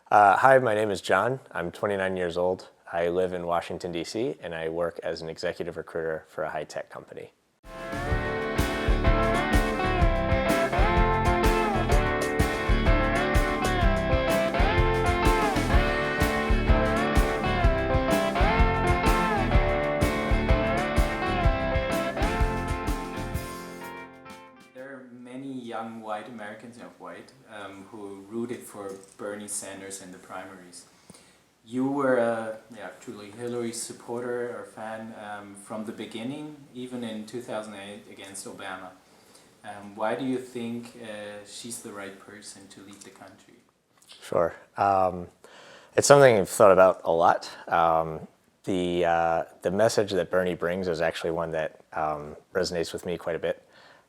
Hi, my name is John. I'm 29 years old. I live in Washington, D.C., and I work as an executive recruiter for a high-tech company. There are many young white Americans, who rooted for Bernie Sanders in the primaries. You were a truly Hillary supporter or fan from the beginning, even in 2008 against Obama. Why do you think she's the right person to lead the country? Sure. It's something I've thought about a lot. The message that Bernie brings is actually one that resonates with me quite a bit.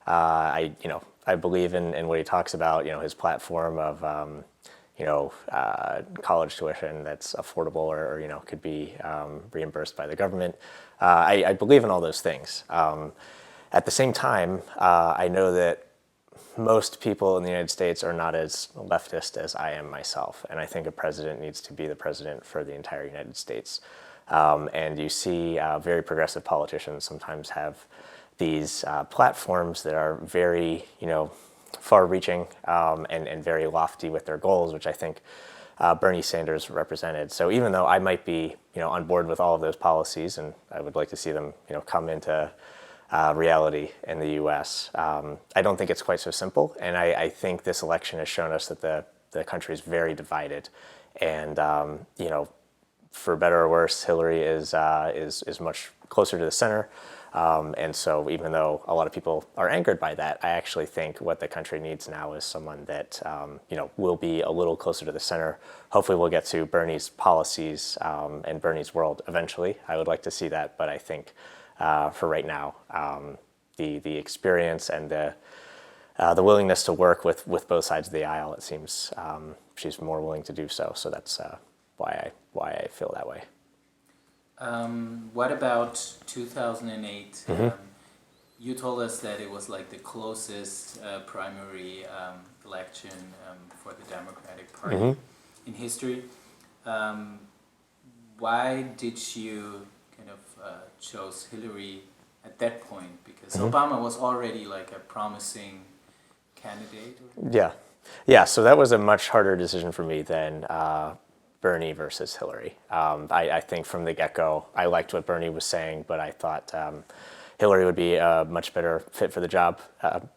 I believe in what he talks about. His platform of college tuition that's affordable or could be reimbursed by the government. I believe in all those things. At the same time, I know that most people in the United States are not as leftist as I am myself, and I think a president needs to be the president for the entire United States. And you see very progressive politicians sometimes have these platforms that are very, far-reaching and very lofty with their goals, which I think Bernie Sanders represented. So even though I might be, on board with all of those policies, and I would like to see them, come into reality in the U.S., I don't think it's quite so simple. And I think this election has shown us that the country is very divided, and for better or worse, Hillary is much closer to the center. And so even though a lot of people are angered by that, I actually think what the country needs now is someone that, will be a little closer to the center. Hopefully we'll get to Bernie's policies and Bernie's world eventually. I would like to see that, but I think for right now, the experience and the willingness to work with both sides of the aisle, it seems she's more willing to do so. So that's why I feel that way. What about 2008? You told us that it was like the closest primary election for the Democratic Party in history. Why did you kind of chose Hillary at that point? Because Obama was already like a promising candidate. Yeah. So that was a much harder decision for me than Bernie versus Hillary. I think from the get-go, I liked what Bernie was saying, but I thought Hillary would be a much better fit for the job.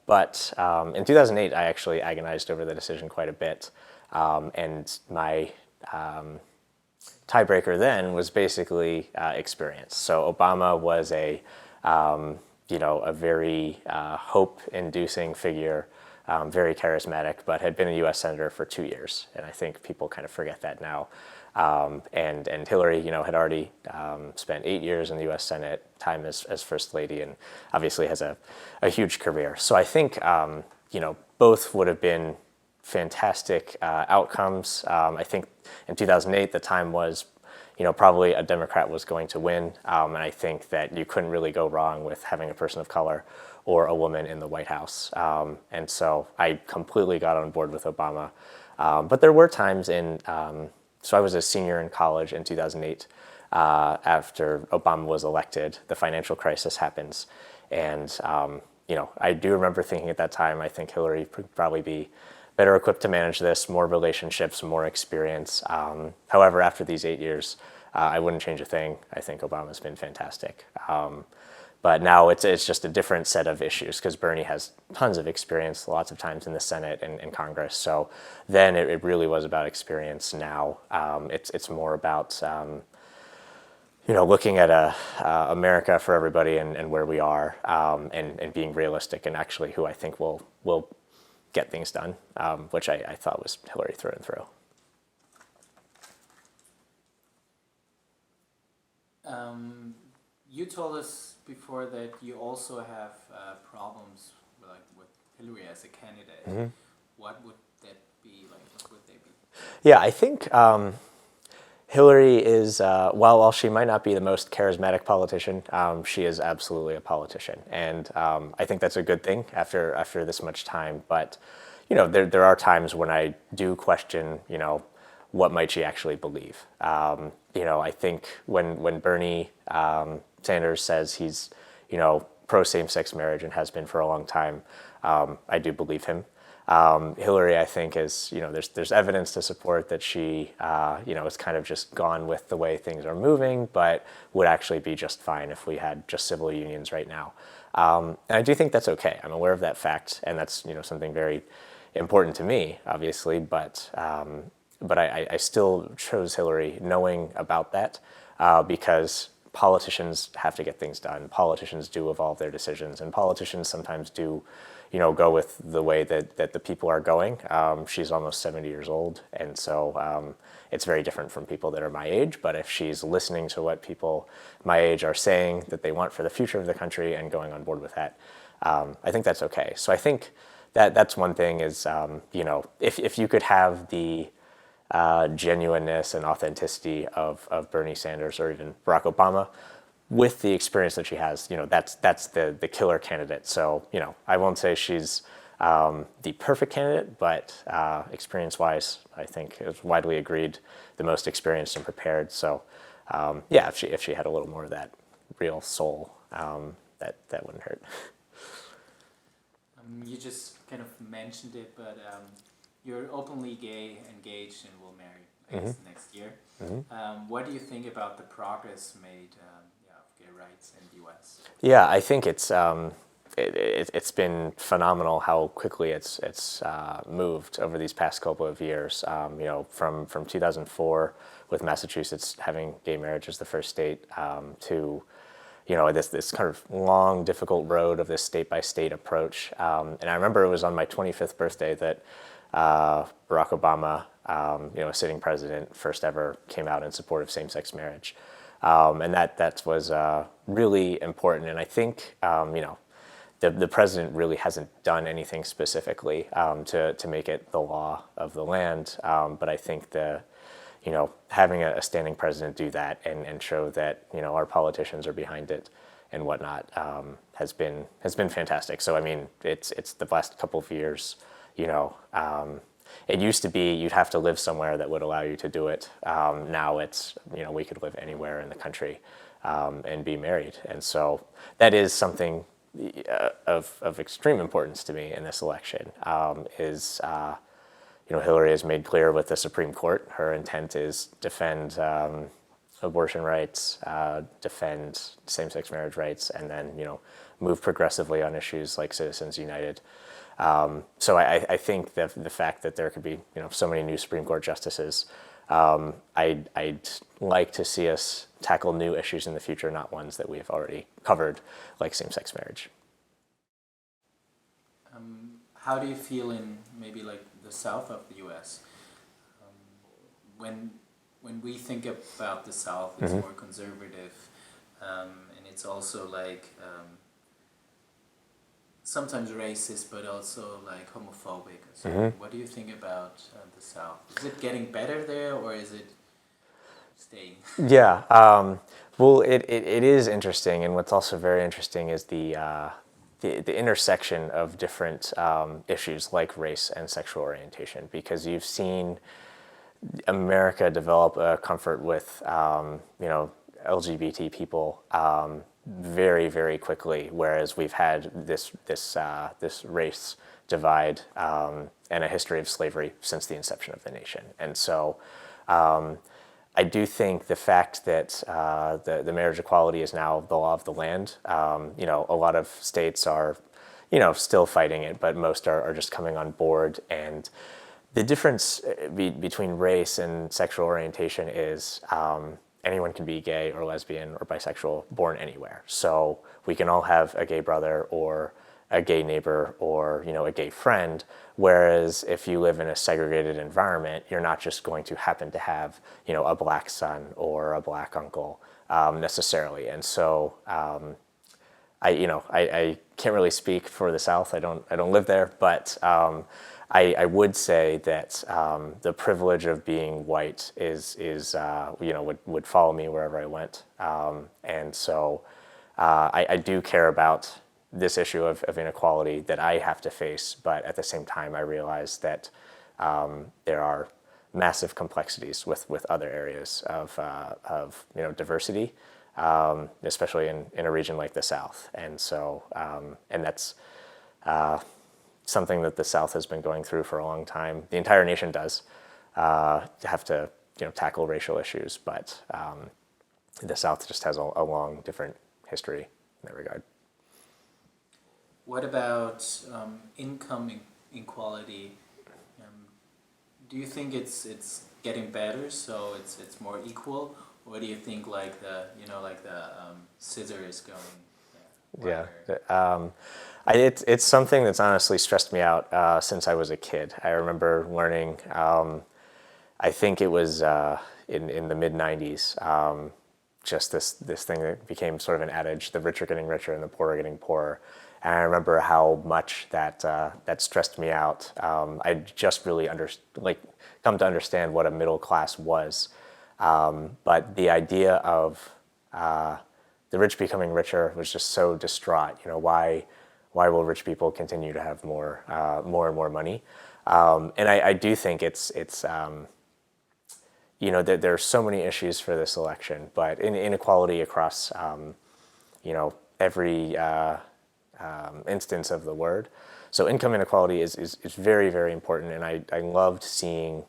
But in 2008, I actually agonized over the decision quite a bit. And my tiebreaker then was basically experience. So Obama was a very hope-inducing figure, very charismatic, but had been a U.S. Senator for 2 years. And I think people kind of forget that now. And Hillary, had already spent 8 years in the U.S. Senate, time as First Lady, and obviously has a huge career. So I think, both would have been fantastic outcomes. I think in 2008, the time was, probably a Democrat was going to win. And I think that you couldn't really go wrong with having a person of color or a woman in the White House. And so I completely got on board with Obama. But there were times so I was a senior in college in 2008. After Obama was elected, the financial crisis happens. And, I do remember thinking at that time, I think Hillary would probably be better equipped to manage this, more relationships, more experience. However, after these 8 years, I wouldn't change a thing. I think Obama's been fantastic. But now it's just a different set of issues because Bernie has tons of experience, lots of times in the Senate and Congress. So then it really was about experience. Now it's more about looking at America for everybody and where we are and being realistic and actually who I think will get things done, which I thought was Hillary through and through. You told us before that you also have problems with Hillary as a candidate. What would that be like? What would they be? Yeah, I think Hillary is, while she might not be the most charismatic politician, she is absolutely a politician. And I think that's a good thing after this much time. But, there are times when I do question, what might she actually believe? I think when Bernie Sanders says he's, pro same-sex marriage and has been for a long time, I do believe him. Hillary, I think, is, there's evidence to support that she, is kind of just gone with the way things are moving, but would actually be just fine if we had just civil unions right now. And I do think that's okay. I'm aware of that fact, and that's, something very important to me, obviously, but I still chose Hillary knowing about that because politicians have to get things done. Politicians do evolve their decisions, and politicians sometimes do, go with the way that the people are going. She's almost 70 years old, and so it's very different from people that are my age. But if she's listening to what people my age are saying that they want for the future of the country and going on board with that, I think that's okay. So I think that's one thing is, if you could have the genuineness and authenticity of Bernie Sanders or even Barack Obama with the experience that she has, that's the killer candidate. So, I won't say she's the perfect candidate, but experience-wise, I think it's widely agreed the most experienced and prepared. So, if she had a little more of that real soul, that wouldn't hurt. You just kind of mentioned it, but you're openly gay, engaged, and will marry, I guess, next year. What do you think about the progress made of gay rights in the U.S.? Yeah, I think it's been phenomenal how quickly it's moved over these past couple of years. From 2004 with Massachusetts having gay marriage as the first state to this kind of long, difficult road of this state-by-state approach. And I remember it was on my 25th birthday that Barack Obama, a sitting president, first ever came out in support of same-sex marriage. And that was really important. And I think, the president really hasn't done anything specifically to make it the law of the land. But I think having a standing president do that and show that, our politicians are behind it and whatnot has been fantastic. So, I mean, it's the last couple of years, it used to be you'd have to live somewhere that would allow you to do it. Now it's, we could live anywhere in the country and be married. And so that is something of extreme importance to me in this election Hillary has made clear with the Supreme Court, her intent is defend abortion rights, defend same-sex marriage rights, and then, move progressively on issues like Citizens United. So I think the fact that there could be, so many new Supreme Court justices, I'd like to see us tackle new issues in the future, not ones that we've already covered, like same-sex marriage. How do you feel in maybe like the south of the U.S.? When we think about the South, it's more conservative, and it's also like sometimes racist, but also like homophobic. So what do you think about the South? Is it getting better there, or is it staying? Yeah, well, it is interesting, and what's also very interesting is the intersection of different issues like race and sexual orientation, because you've seen America develop a comfort with, LGBT people very, very quickly, whereas we've had this race divide and a history of slavery since the inception of the nation. And so I do think the fact that the marriage equality is now the law of the land, a lot of states are, still fighting it, but most are just coming on board. And the difference between race and sexual orientation is anyone can be gay or lesbian or bisexual born anywhere. So we can all have a gay brother or a gay neighbor or, a gay friend. Whereas if you live in a segregated environment, you're not just going to happen to have, a black son or a black uncle necessarily. And so I can't really speak for the South. I don't live there, but I would say that the privilege of being white is would follow me wherever I went, and so I do care about this issue of inequality that I have to face, but at the same time I realize that there are massive complexities with other areas of diversity, especially in a region like the South. And so, and that's something that the South has been going through for a long time. The entire nation does have to tackle racial issues, but the South just has a long, different history in that regard. What about income inequality? Do you think it's getting better, so it's more equal, or do you think like the scissor is going wider? It's something that's honestly stressed me out since I was a kid. I remember learning. I think it was in the mid '90s. Just this thing that became sort of an adage: the rich are getting richer and the poor are getting poorer. And I remember how much that stressed me out. I just really come to understand what a middle class was. But the idea of the rich becoming richer was just so distraught. Why will rich people continue to have more and more money? And I do think it's there are so many issues for this election, but inequality across every instance of the word. So income inequality is very, very important, and I loved seeing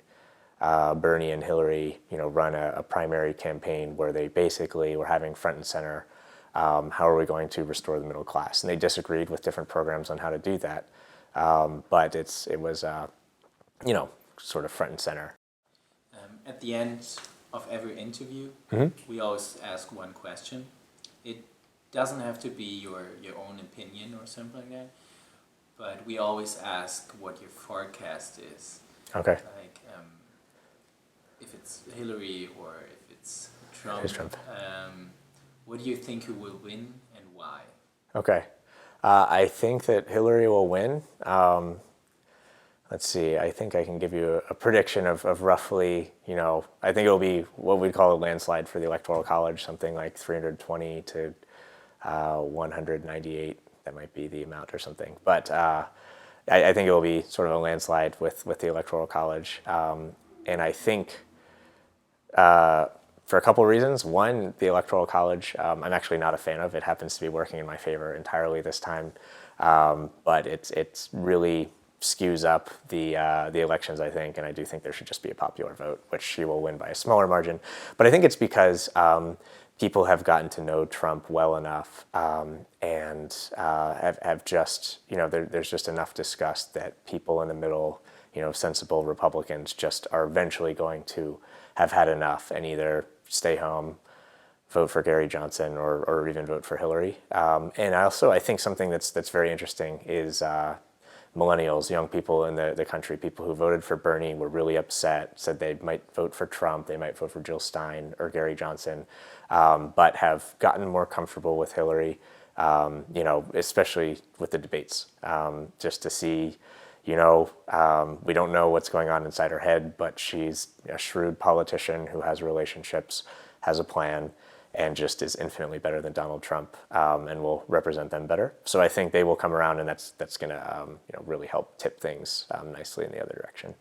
Bernie and Hillary run a primary campaign where they basically were having front and center how are we going to restore the middle class, and they disagreed with different programs on how to do that, but it was sort of front and center. At the end of every interview, we always ask one question. It doesn't have to be your own opinion or something like that, but we always ask what your forecast is. Okay. Like if it's Hillary or if it's Trump. It's Trump. What do you think who will win and why? Okay. I think that Hillary will win. Let's see, I think I can give you a prediction of roughly, I think it'll be what we'd call a landslide for the Electoral College, something like 320 to 198. That might be the amount or something. But I think it will be sort of a landslide with the Electoral College. And I think for a couple of reasons. One, the Electoral College, I'm actually not a fan of. It happens to be working in my favor entirely this time. But it's really skews up the elections, I think, and I do think there should just be a popular vote, which she will win by a smaller margin. But I think it's because people have gotten to know Trump well enough and have just, there's just enough disgust that people in the middle, sensible Republicans just are eventually going to have had enough and either stay home, vote for Gary Johnson, or even vote for Hillary. And I think something that's very interesting is millennials, young people in the country, people who voted for Bernie were really upset, said they might vote for Trump, they might vote for Jill Stein or Gary Johnson, but have gotten more comfortable with Hillary, especially with the debates, just to see, we don't know what's going on inside her head, but she's a shrewd politician who has relationships, has a plan, and just is infinitely better than Donald Trump, and will represent them better. So I think they will come around, and that's going to really help tip things nicely in the other direction.